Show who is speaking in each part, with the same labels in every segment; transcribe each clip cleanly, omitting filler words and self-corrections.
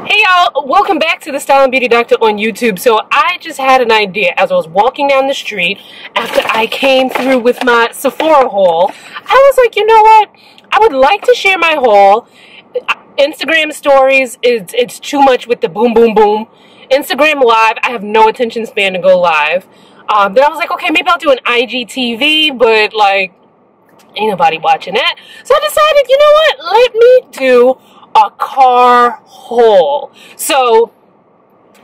Speaker 1: Hey y'all, welcome back to the Style and Beauty Doctor on YouTube. So I just had an idea as I was walking down the street after I came through with my Sephora haul. I was like, you know what? I would like to share my haul. Instagram stories, it's too much with the boom, boom, boom. Instagram live, I have no attention span to go live. Then I was like, okay, maybe I'll do an IGTV, but like, ain't nobody watching that. So I decided, you know what? Let me do a car haul. So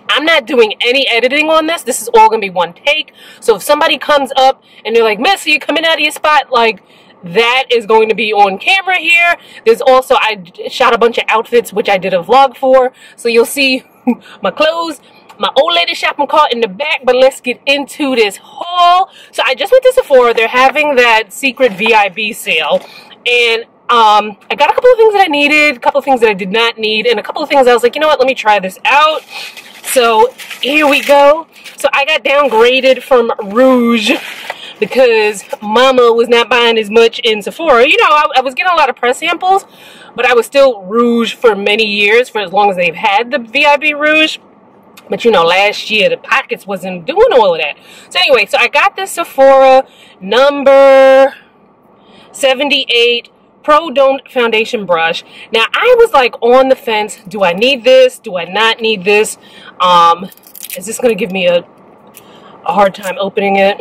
Speaker 1: I'm not doing any editing on this. This is all gonna be one take. So if somebody comes up and they're like, Miss, are you coming out of your spot? Like, that is going to be on camera here. There's also, I shot a bunch of outfits, which I did a vlog for. So you'll see my clothes, my old lady shopping cart in the back. But let's get into this haul. So I just went to Sephora. They're having that secret VIB sale. And I got a couple of things that I needed, a couple of things that I did not need, and a couple of things I was like, you know what, let me try this out. So here we go. So I got downgraded from Rouge because Mama was not buying as much in Sephora. You know, I was getting a lot of press samples, but I was still Rouge for many years, for as long as they've had the VIB Rouge. But you know, last year the pockets wasn't doing all of that. So anyway, so I got this Sephora number 78 Pro Don't Foundation Brush. Now, I was like on the fence. Do I need this? Do I not need this? Is this going to give me a hard time opening it?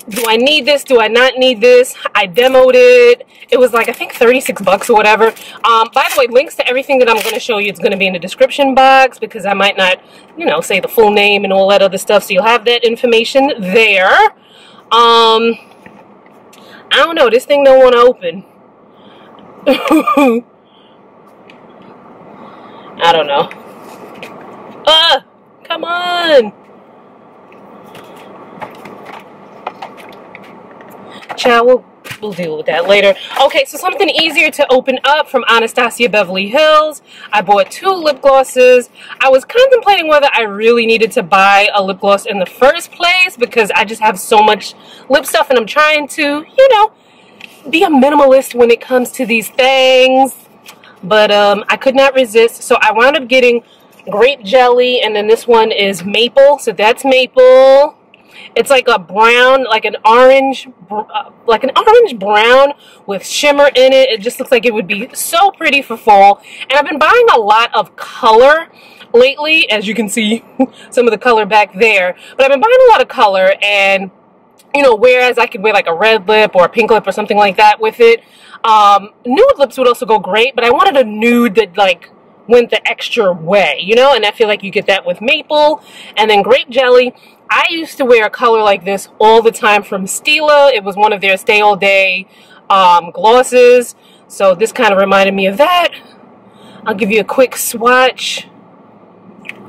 Speaker 1: Do I need this? Do I not need this? I demoed it. It was like, I think 36 bucks or whatever. By the way, links to everything that I'm going to show you, it's going to be in the description box because I might not, you know, say the full name and all that other stuff. So you'll have that information there. I don't know, this thing don't want to open. I don't know. Come on. Child, we'll deal with that later. Okay, so something easier to open up from Anastasia Beverly Hills. I bought 2 lip glosses. I was contemplating whether I really needed to buy a lip gloss in the first place because I just have so much lip stuff and I'm trying to, you know, be a minimalist when it comes to these things. But I could not resist. So I wound up getting grape jelly, and then this one is maple. So that's maple. It's like a brown, like an orange brown with shimmer in it. It just looks like it would be so pretty for fall. And I've been buying a lot of color lately, as you can see some of the color back there. But I've been buying a lot of color, and you know, whereas I could wear like a red lip or a pink lip or something like that with it. Nude lips would also go great, but I wanted a nude that like went the extra way, you know, and I feel like you get that with maple. And then grape jelly. I used to wear a color like this all the time from Stila. It was one of their stay all day glosses. So this kind of reminded me of that. I'll give you a quick swatch.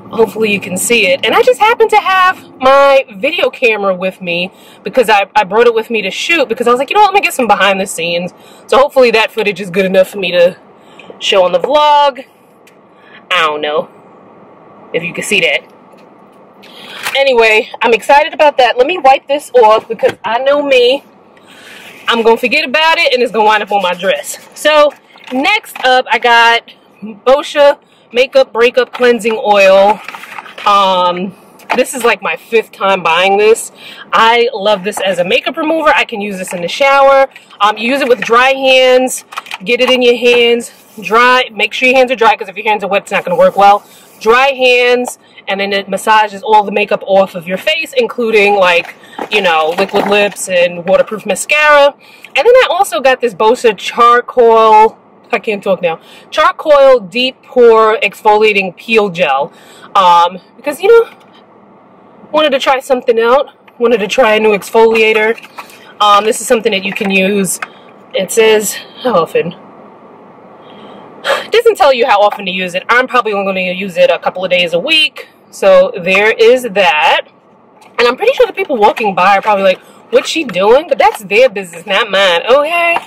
Speaker 1: Hopefully you can see it. And I just happened to have my video camera with me because I brought it with me to shoot because I was like, you know what, let me get some behind the scenes. So hopefully that footage is good enough for me to show on the vlog. I don't know if you can see that. Anyway, I'm excited about that. Let me wipe this off because I know me. I'm going to forget about it and it's going to wind up on my dress. So next up, I got Boscia Makeup BreakUp Cleansing Oil. This is like my 5th time buying this. I love this as a makeup remover. I can use this in the shower. You use it with dry hands. Get it in your hands. Dry. Make sure your hands are dry because if your hands are wet, it's not going to work well. Dry hands, and then it massages all the makeup off of your face, including like, you know, liquid lips and waterproof mascara. And then I also got this Boscia charcoal. I can't talk now. Charcoal Deep-Pore Exfoliating Peel Gel. Because, you know, wanted to try something out. Wanted to try a new exfoliator. This is something that you can use. It says, how often? It doesn't tell you how often to use it. I'm probably only going to use it a couple of days a week. So there is that. And I'm pretty sure the people walking by are probably like, what's she doing? But that's their business, not mine. Okay.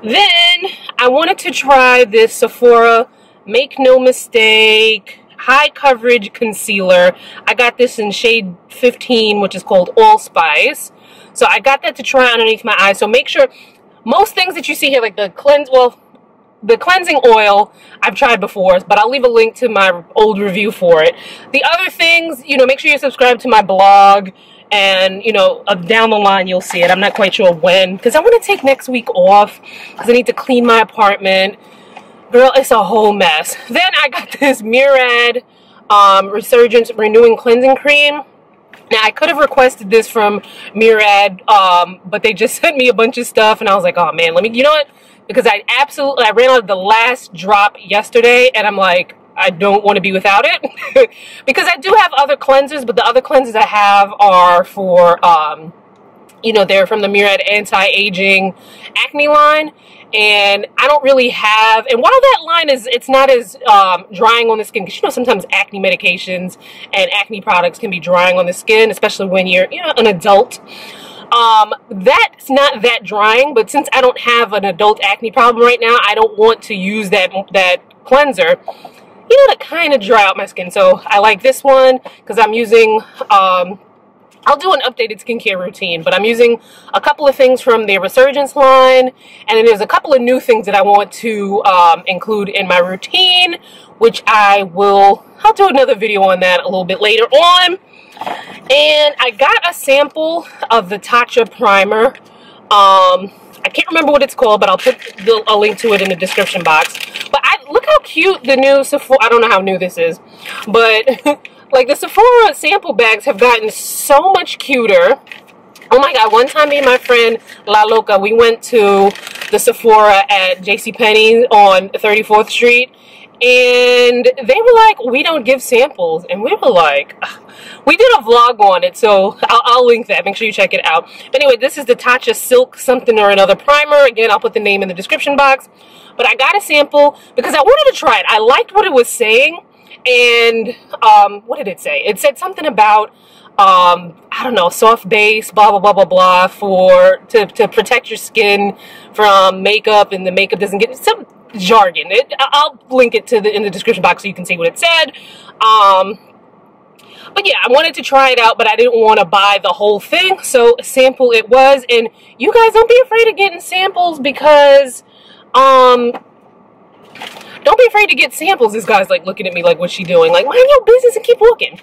Speaker 1: Then I wanted to try this Sephora Make No Mistake High Coverage Concealer. I got this in shade 15, which is called Allspice. So I got that to try underneath my eyes. So make sure, most things that you see here, like the cleanse, well, the cleansing oil I've tried before, but I'll leave a link to my old review for it. The other things, you know, make sure you subscribe to my blog, and, you know, down the line you'll see it. I'm not quite sure when, because I want to take next week off, because I need to clean my apartment. Girl, it's a whole mess. Then I got this MURAD Resurgence Renewing Cleansing Cream. Now, I could have requested this from MURAD, but they just sent me a bunch of stuff, and I was like, oh man, let me, you know what? Because I ran out of the last drop yesterday, and I'm like, I don't want to be without it. Because I do have other cleansers, but the other cleansers I have are for, you know, they're from the MURAD Anti-Aging Acne line. And I don't really have, and while that line is, it's not as drying on the skin, because you know sometimes acne medications and acne products can be drying on the skin, especially when you're, you know, an adult. That's not that drying, but since I don't have an adult acne problem right now, I don't want to use that cleanser, you know, to kind of dry out my skin. So I like this one because I'm using, I'll do an updated skincare routine, but I'm using a couple of things from the Resurgence line, and then there's a couple of new things that I want to include in my routine, which I'll do another video on that a little bit later on. And I got a sample of the Tatcha primer. I can't remember what it's called, but I'll put a link to it in the description box. But look how cute the new Sephora, I don't know how new this is, but like the Sephora sample bags have gotten so much cuter. Oh my god, one time me and my friend La Loca, we went to the Sephora at JCPenney on 34th Street, and they were like, we don't give samples. And we were like, ugh. We did a vlog on it, so I'll link that. Make sure you check it out. But anyway, this is the Tatcha Silk something or another primer. Again, I'll put the name in the description box. But I got a sample because I wanted to try it. I liked what it was saying. And what did it say? It said something about I don't know, soft base, blah blah blah blah blah, to protect your skin from makeup, and the makeup doesn't get some jargon. I'll link it in the description box so you can see what it said. But yeah, I wanted to try it out, but I didn't want to buy the whole thing, so a sample it was. And you guys, don't be afraid of getting samples, because don't be afraid to get samples. This guy's like looking at me like, what's she doing? Like, mind your business and keep looking.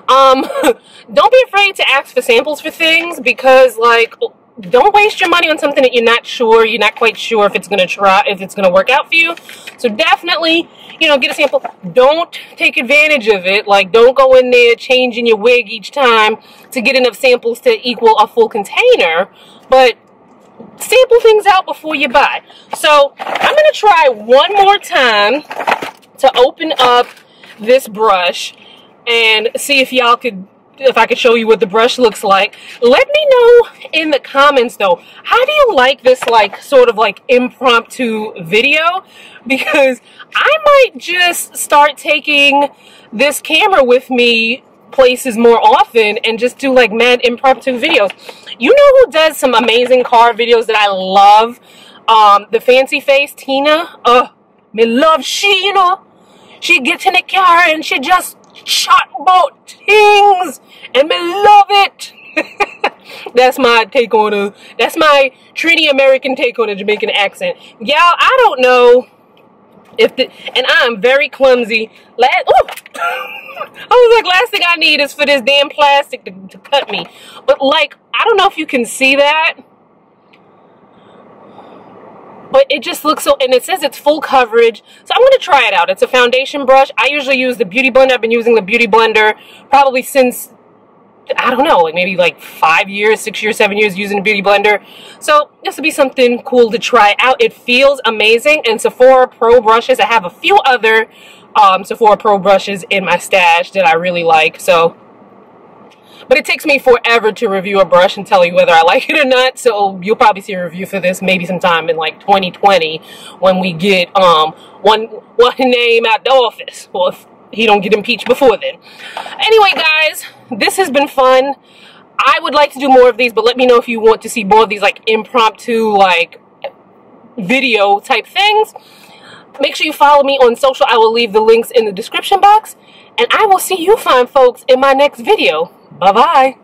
Speaker 1: Don't be afraid to ask for samples for things, because like, don't waste your money on something that you're not quite sure if it's gonna work out for you. So definitely, you know, get a sample. Don't take advantage of it. Like, don't go in there changing your wig each time to get enough samples to equal a full container, but sample things out before you buy. So I'm gonna try one more time to open up this brush and see if I could show you what the brush looks like. Let me know in the comments though, how do you like this like sort of like impromptu video? Because I might just start taking this camera with me places more often and just do like mad impromptu videos. You know who does some amazing car videos that I love? The Fancy Face Tina. Me love she, you know. She gets in the car and she just chat about things, and me love it. That's my take on that's my Trini American take on a Jamaican accent. Y'all, I don't know and I'm very clumsy. I was like, last thing I need is for this damn plastic to cut me. But like, I don't know if you can see that, but it just looks so, and it says it's full coverage. So I'm going to try it out. It's a foundation brush. I usually use the Beauty Blender. I've been using the Beauty Blender probably since, I don't know, like maybe like 5 years, 6 years, 7 years using the Beauty Blender. So this would be something cool to try out. It feels amazing. And Sephora Pro brushes, I have a few other Sephora Pro brushes in my stash that I really like. So, but it takes me forever to review a brush and tell you whether I like it or not. So you'll probably see a review for this maybe sometime in like 2020 when we get one name out the office. Well, if he don't get impeached before then. Anyway, guys, this has been fun. I would like to do more of these, but let me know if you want to see more of these like impromptu like video type things. Make sure you follow me on social. I will leave the links in the description box, and I will see you fine folks in my next video. Bye-bye.